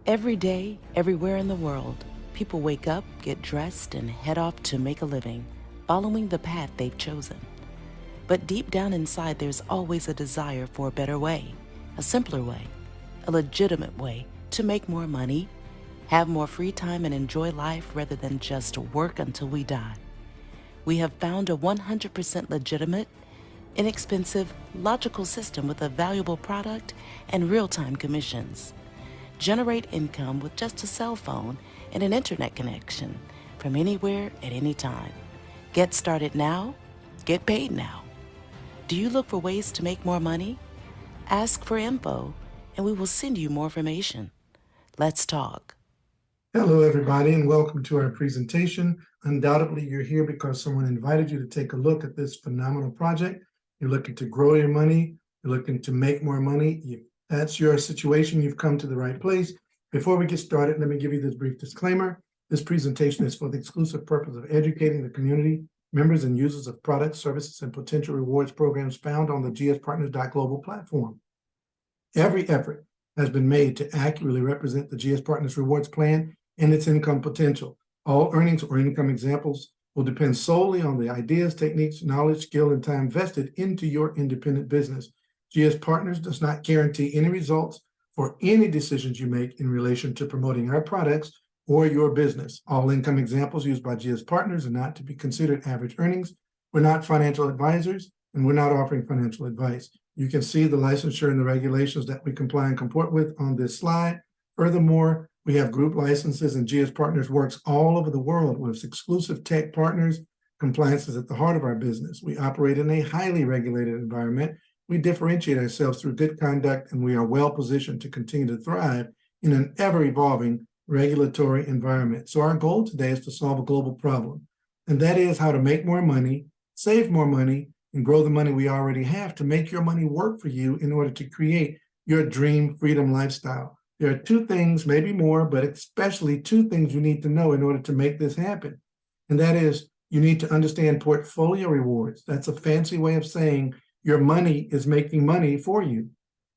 Every day, everywhere in the world, people wake up, get dressed, and head off to make a living, following the path they've chosen. But deep down inside, there's always a desire for a better way, a simpler way, a legitimate way to make more money, have more free time, and enjoy life rather than just work until we die. We have found a 100% legitimate, inexpensive, logical system with a valuable product and real-time commissions. Generate income with just a cell phone and an internet connection from anywhere at any time. Get started now, get paid now. Do you look for ways to make more money? Ask for info and we will send you more information. Let's talk. Hello, everybody, and welcome to our presentation. Undoubtedly, you're here because someone invited you to take a look at this phenomenal project. You're looking to grow your money. You're looking to make more money. If that's your situation, you've come to the right place. Before we get started, let me give you this brief disclaimer. This presentation is for the exclusive purpose of educating the community, members and users of products, services, and potential rewards programs found on the Gspartners.global platform. Every effort has been made to accurately represent the Gspartners rewards plan and its income potential. All earnings or income examples will depend solely on the ideas, techniques, knowledge, skill, and time vested into your independent business. Gspartners does not guarantee any results for any decisions you make in relation to promoting our products or your business. All income examples used by Gspartners are not to be considered average earnings. We're not financial advisors, and we're not offering financial advice. You can see the licensure and the regulations that we comply and comport with on this slide. Furthermore, we have group licenses, and Gspartners works all over the world with exclusive tech partners. Compliance is at the heart of our business. We operate in a highly regulated environment. We differentiate ourselves through good conduct, and we are well positioned to continue to thrive in an ever-evolving regulatory environment. So our goal today is to solve a global problem, and that is how to make more money, save more money, and grow the money we already have to make your money work for you in order to create your dream freedom lifestyle. There are two things, maybe more, but especially two things you need to know in order to make this happen. And that is, you need to understand portfolio rewards. That's a fancy way of saying your money is making money for you.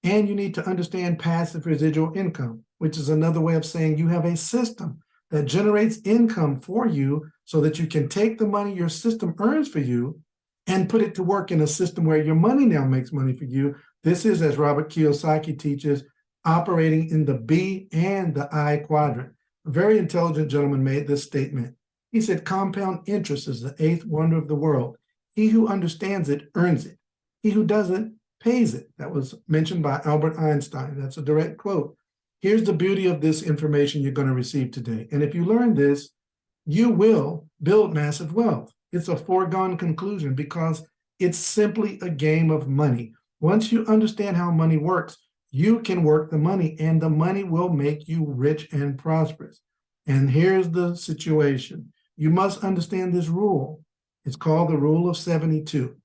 And you need to understand passive residual income, which is another way of saying you have a system that generates income for you so that you can take the money your system earns for you and put it to work in a system where your money now makes money for you. This is, as Robert Kiyosaki teaches, operating in the B and the I quadrant. A very intelligent gentleman made this statement. He said, compound interest is the eighth wonder of the world. He who understands it earns it. He who doesn't pays it. That was mentioned by Albert Einstein. That's a direct quote. Here's the beauty of this information you're going to receive today. And if you learn this, you will build massive wealth. It's a foregone conclusion because it's simply a game of money. Once you understand how money works, you can work the money, and the money will make you rich and prosperous. And here's the situation. You must understand this rule. It's called the Rule of 72.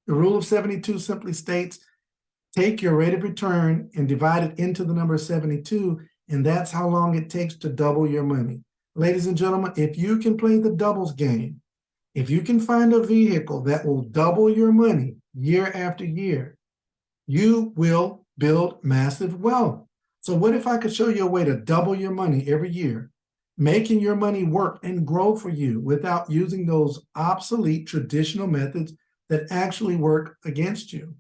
The Rule of 72 simply states, take your rate of return and divide it into the number 72, and that's how long it takes to double your money. Ladies and gentlemen, if you can play the doubles game, if you can find a vehicle that will double your money year after year, you will build massive wealth. So what if I could show you a way to double your money every year, making your money work and grow for you without using those obsolete traditional methods that actually work against you?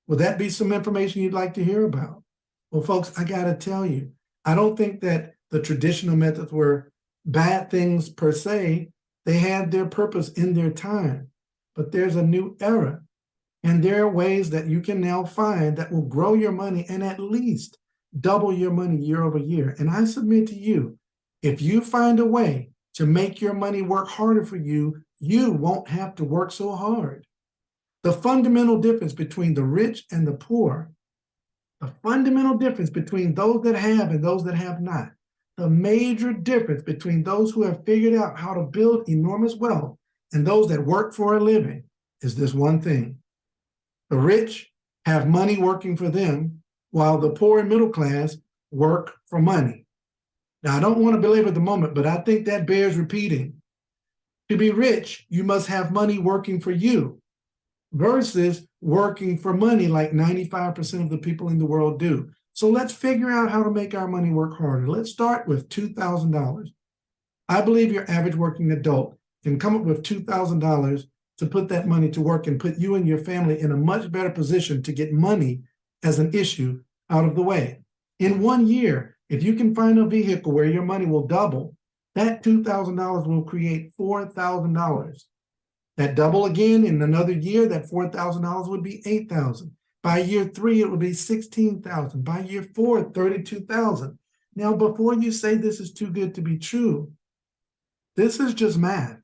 Would that be some information you'd like to hear about? Well, folks, I got to tell you, I don't think that the traditional methods were bad things per se. They had their purpose in their time, but there's a new era, and there are ways that you can now find that will grow your money and at least double your money year over year. And I submit to you, if you find a way to make your money work harder for you, you won't have to work so hard. The fundamental difference between the rich and the poor, the fundamental difference between those that have and those that have not, the major difference between those who have figured out how to build enormous wealth and those that work for a living is this one thing. The rich have money working for them, while the poor and middle class work for money. Now, I don't want to belabor the moment, but I think that bears repeating. To be rich, you must have money working for you versus working for money like 95% of the people in the world do. So let's figure out how to make our money work harder. Let's start with $2,000. I believe your average working adult can come up with $2,000 to put that money to work and put you and your family in a much better position to get money as an issue out of the way. In 1 year, if you can find a vehicle where your money will double, that $2,000 will create $4,000. That double again in another year, that $4,000 would be $8,000. By year 3, it would be $16,000. By year 4, $32,000. Now, before you say this is too good to be true, this is just math.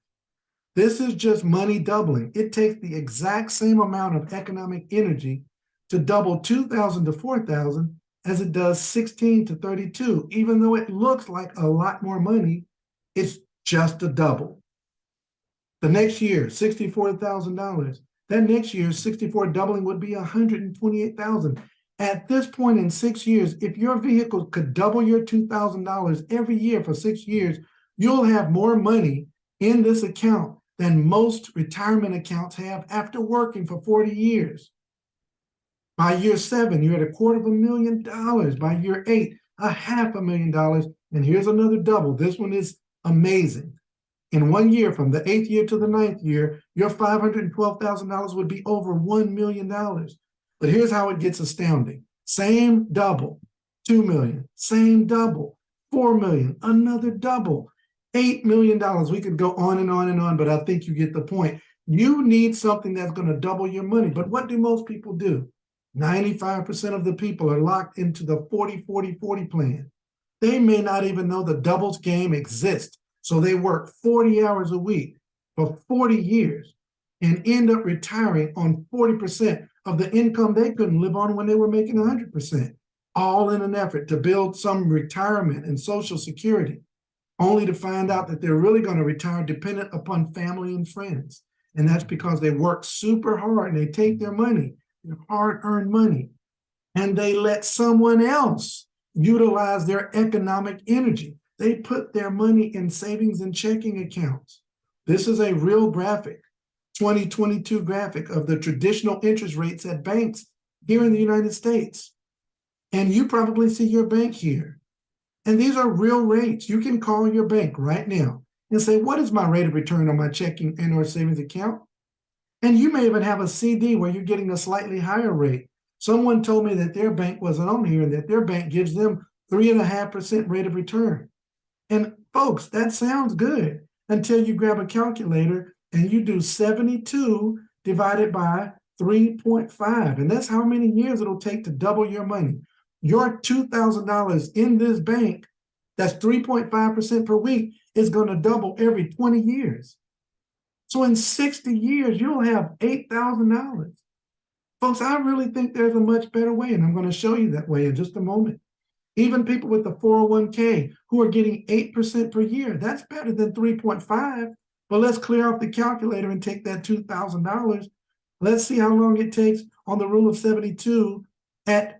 This is just money doubling. It takes the exact same amount of economic energy to double 2,000 to 4,000 as it does 16 to 32. Even though it looks like a lot more money, it's just a double. The next year, $64,000. That next year, 64 doubling would be 128,000. At this point in 6 years, if your vehicle could double your $2,000 every year for 6 years, you'll have more money in this account than most retirement accounts have after working for 40 years. By year 7, you're at $250,000. By year 8, $500,000. And here's another double. This one is amazing. In 1 year, from the 8th year to the 9th year, your $512,000 would be over $1 million. But here's how it gets astounding. Same double, 2 million. Same double, 4 million. Another double, $8 million. We could go on and on and on, but I think you get the point. You need something that's going to double your money. But what do most people do? 95% of the people are locked into the 40-40-40 plan. They may not even know the doubles game exists. So they work 40 hours a week for 40 years and end up retiring on 40% of the income they couldn't live on when they were making 100%, all in an effort to build some retirement and Social Security, only to find out that they're really going to retire dependent upon family and friends. And that's because they work super hard and they take their money, their hard-earned money, and they let someone else utilize their economic energy. They put their money in savings and checking accounts. This is a real graphic, 2022 graphic of the traditional interest rates at banks here in the United States. And you probably see your bank here. And these are real rates. You can call your bank right now and say, what is my rate of return on my checking and or savings account? And you may even have a CD where you're getting a slightly higher rate. Someone told me that their bank wasn't on here and that their bank gives them 3.5% rate of return. And folks, that sounds good until you grab a calculator and you do 72 divided by 3.5. And that's how many years it'll take to double your money. Your $2,000 in this bank, that's 3.5% per week, is going to double every 20 years. So in 60 years, you'll have $8,000. Folks, I really think there's a much better way, and I'm going to show you that way in just a moment. Even people with the 401k who are getting 8% per year, that's better than 3.5. But let's clear off the calculator and take that $2,000. Let's see how long it takes on the rule of 72 at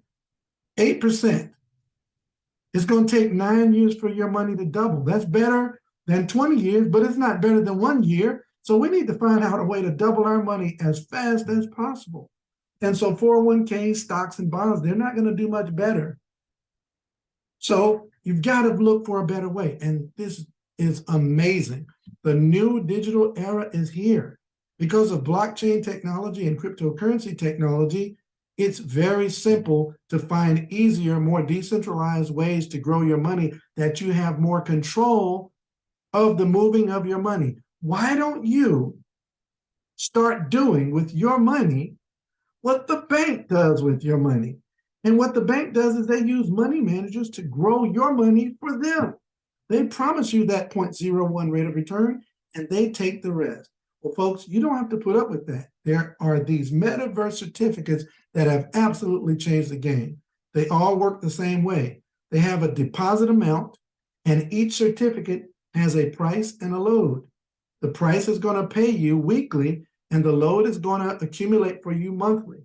8%. It's going to take 9 years for your money to double. That's better than 20 years, but it's not better than 1 year. So we need to find out a way to double our money as fast as possible. And so 401k, stocks, and bonds, they're not going to do much better. So you've got to look for a better way. And this is amazing. The new digital era is here. Because of blockchain technology and cryptocurrency technology, it's very simple to find easier, more decentralized ways to grow your money that you have more control of the moving of your money. Why don't you start doing with your money what the bank does with your money? And what the bank does is they use money managers to grow your money for them. They promise you that 0.01 rate of return, and they take the rest. Well, folks, you don't have to put up with that. There are these metaverse certificates that have absolutely changed the game. They all work the same way. They have a deposit amount, and each certificate has a price and a load. The price is going to pay you weekly, and the load is going to accumulate for you monthly.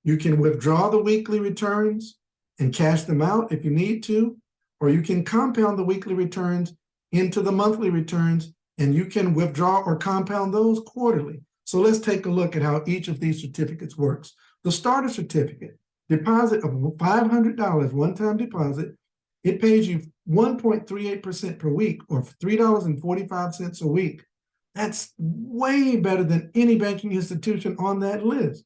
You can withdraw the weekly returns and cash them out if you need to, or you can compound the weekly returns into the monthly returns, and you can withdraw or compound those quarterly. So let's take a look at how each of these certificates works. The starter certificate, deposit of $500, one-time deposit, it pays you 1.38% per week, or $3.45 a week. That's way better than any banking institution on that list.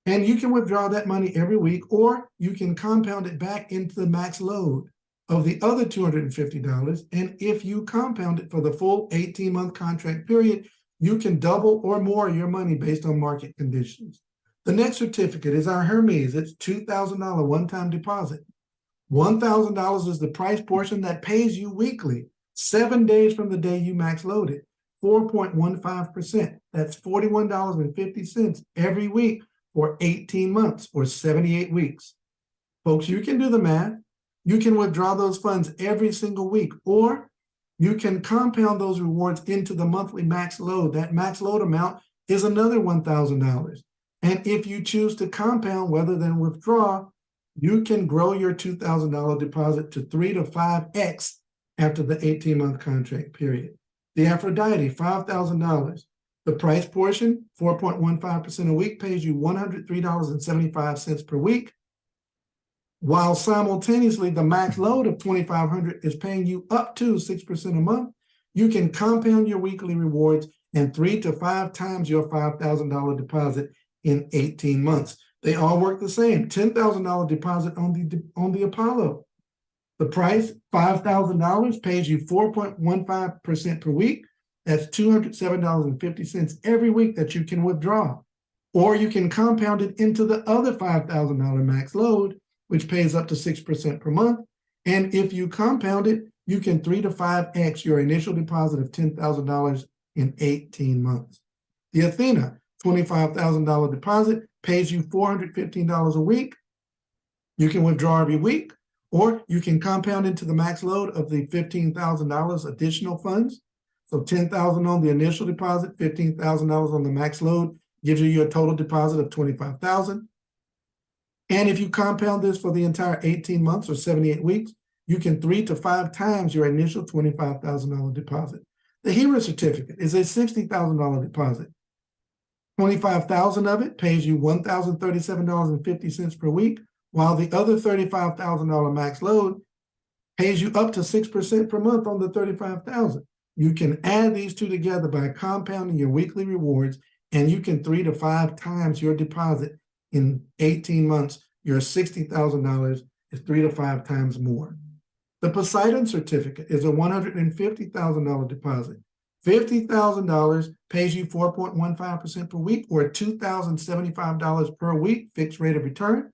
And you can withdraw that money every week, or you can compound it back into the max load of the other $250. And if you compound it for the full 18-month contract period, you can double or more your money based on market conditions. The next certificate is our Hermes. It's $2,000 one-time deposit. $1,000 is the price portion that pays you weekly, 7 days from the day you max load it, 4.15%. That's $41.50 every week for 18 months or 78 weeks. Folks, you can do the math. You can withdraw those funds every single week, or you can compound those rewards into the monthly max load. That max load amount is another $1,000. And if you choose to compound rather than withdraw, you can grow your $2,000 deposit to 3 to 5x after the 18-month contract period. The Aphrodite, $5,000. The price portion, 4.15% a week, pays you $103.75 per week, while simultaneously the max load of $2,500 is paying you up to 6% a month. You can compound your weekly rewards and 3 to 5 times your $5,000 deposit in 18 months. They all work the same. $10,000 deposit on the Apollo. The price, $5,000, pays you 4.15% per week. That's $207.50 every week that you can withdraw. Or you can compound it into the other $5,000 max load, which pays up to 6% per month. And if you compound it, you can 3 to 5x your initial deposit of $10,000 in 18 months. The Athena, $25,000 deposit, pays you $415 a week. You can withdraw every week, or you can compound into the max load of the $15,000 additional funds. So $10,000 on the initial deposit, $15,000 on the max load gives you a total deposit of $25,000. And if you compound this for the entire 18 months or 78 weeks, you can 3 to 5 times your initial $25,000 deposit. The Hero certificate is a $60,000 deposit. $25,000 of it pays you $1,037.50 per week, while the other $35,000 max load pays you up to 6% per month on the $35,000. You can add these two together by compounding your weekly rewards, and you can 3 to 5 times your deposit in 18 months. Your $60,000 is 3 to 5 times more. The Poseidon certificate is a $150,000 deposit. $50,000 pays you 4.15% per week, or $2,075 per week fixed rate of return,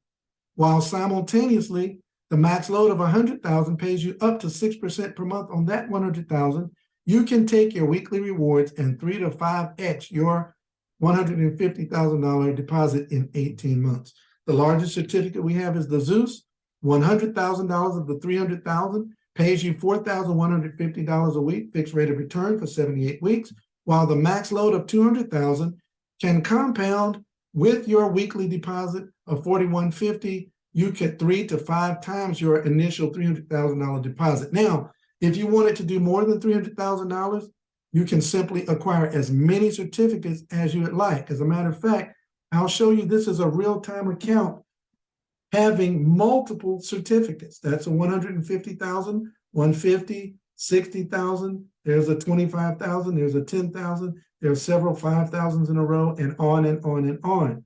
while simultaneously the max load of $100,000 pays you up to 6% per month on that $100,000. You can take your weekly rewards and 3 to 5x your $150,000 deposit in 18 months. The largest certificate we have is the Zeus. $100,000 of the $300,000 pays you $4,150 a week fixed rate of return for 78 weeks, while the max load of $200,000 can compound with your weekly deposit of $4,150. You get 3 to 5 times your initial $300,000 deposit. Now, if you wanted to do more than $300,000, you can simply acquire as many certificates as you would like. As a matter of fact, I'll show you this is a real-time account having multiple certificates. That's a 150,000, 150, 60,000. There's a 25,000. There's a 10,000. There are several 5,000s in a row, and on and on and on.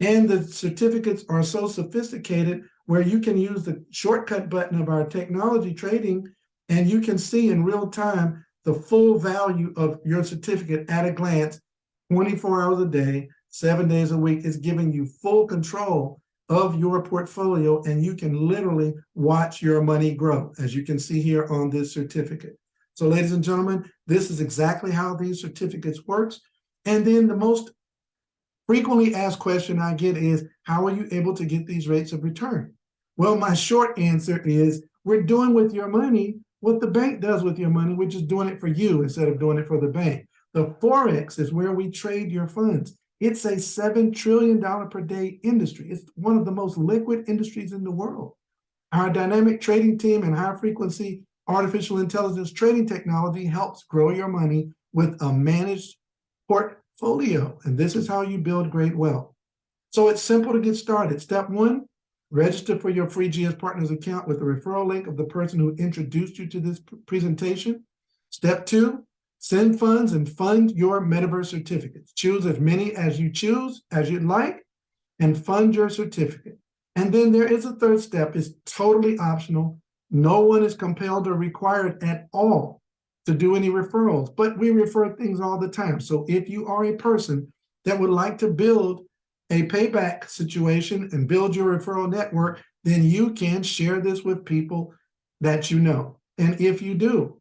And the certificates are so sophisticated where you can use the shortcut button of our technology trading, and you can see in real time the full value of your certificate at a glance, 24 hours a day, 7 days a week. Is giving you full control of your portfolio, and you can literally watch your money grow, as you can see here on this certificate. So ladies and gentlemen, this is exactly how these certificates works. And then the most frequently asked question I get is, how are you able to get these rates of return? Well, my short answer is, we're doing with your money what the bank does with your money, which is doing it for you instead of doing it for the bank. The Forex is where we trade your funds. It's a $7 trillion per day industry. It's one of the most liquid industries in the world. Our dynamic trading team and high frequency artificial intelligence trading technology helps grow your money with a managed portfolio. And this is how you build great wealth. So it's simple to get started. Step one, Register for your free GS Partners account with the referral link of the person who introduced you to this presentation. Step 2, send funds and fund your metaverse certificates. Choose as many as you'd like, and fund your certificate. And then there is a third step. It's totally optional. No one is compelled or required at all to do any referrals, but we refer things all the time. So if you are a person that would like to build a payback situation and build your referral network, then you can share this with people that you know. And if you do,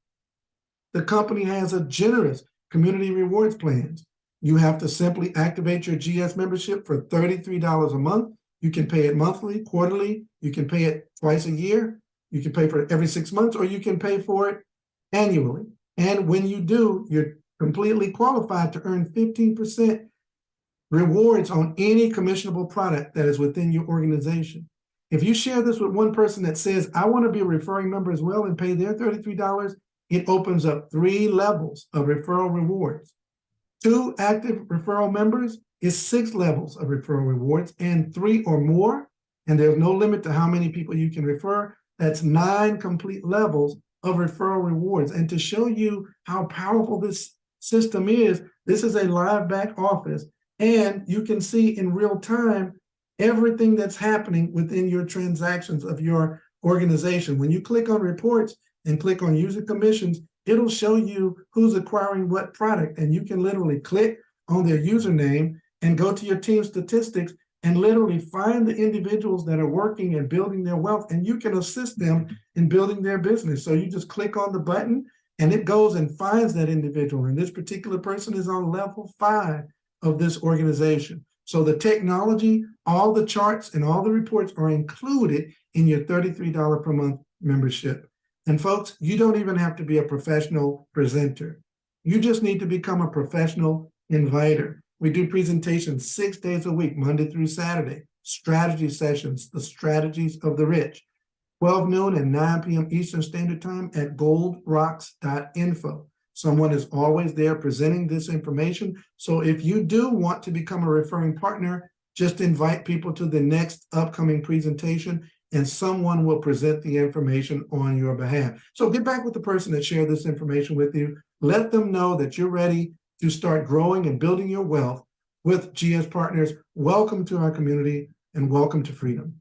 the company has a generous community rewards plans. You have to simply activate your GS membership for $33 a month. You can pay it monthly, quarterly, you can pay it twice a year, you can pay for it every 6 months, or you can pay for it annually. And when you do, you're completely qualified to earn 15% rewards on any commissionable product that is within your organization. If you share this with one person that says, I want to be a referring member as well and pay their $33, it opens up 3 levels of referral rewards. 2 active referral members is 6 levels of referral rewards, and 3 or more, and there's no limit to how many people you can refer, that's 9 complete levels of referral rewards. And to show you how powerful this system is, this is a live back office, and you can see in real time everything that's happening within your transactions of your organization. When you click on reports and click on user commissions, it'll show you who's acquiring what product, and you can literally click on their username and go to your team statistics and literally find the individuals that are working and building their wealth, and you can assist them in building their business. So you just click on the button and it goes and finds that individual, and this particular person is on level 5 of this organization. So the technology, all the charts and all the reports are included in your $33 per month membership. And folks, you don't even have to be a professional presenter. You just need to become a professional inviter. We do presentations 6 days a week, Monday through Saturday, strategy sessions, the strategies of the rich, 12 noon and 9 p.m. Eastern Standard Time at goldrocks.info. Someone is always there presenting this information. So if you do want to become a referring partner, just invite people to the next upcoming presentation and someone will present the information on your behalf. So get back with the person that shared this information with you. Let them know that you're ready to start growing and building your wealth with GS Partners. Welcome to our community and welcome to freedom.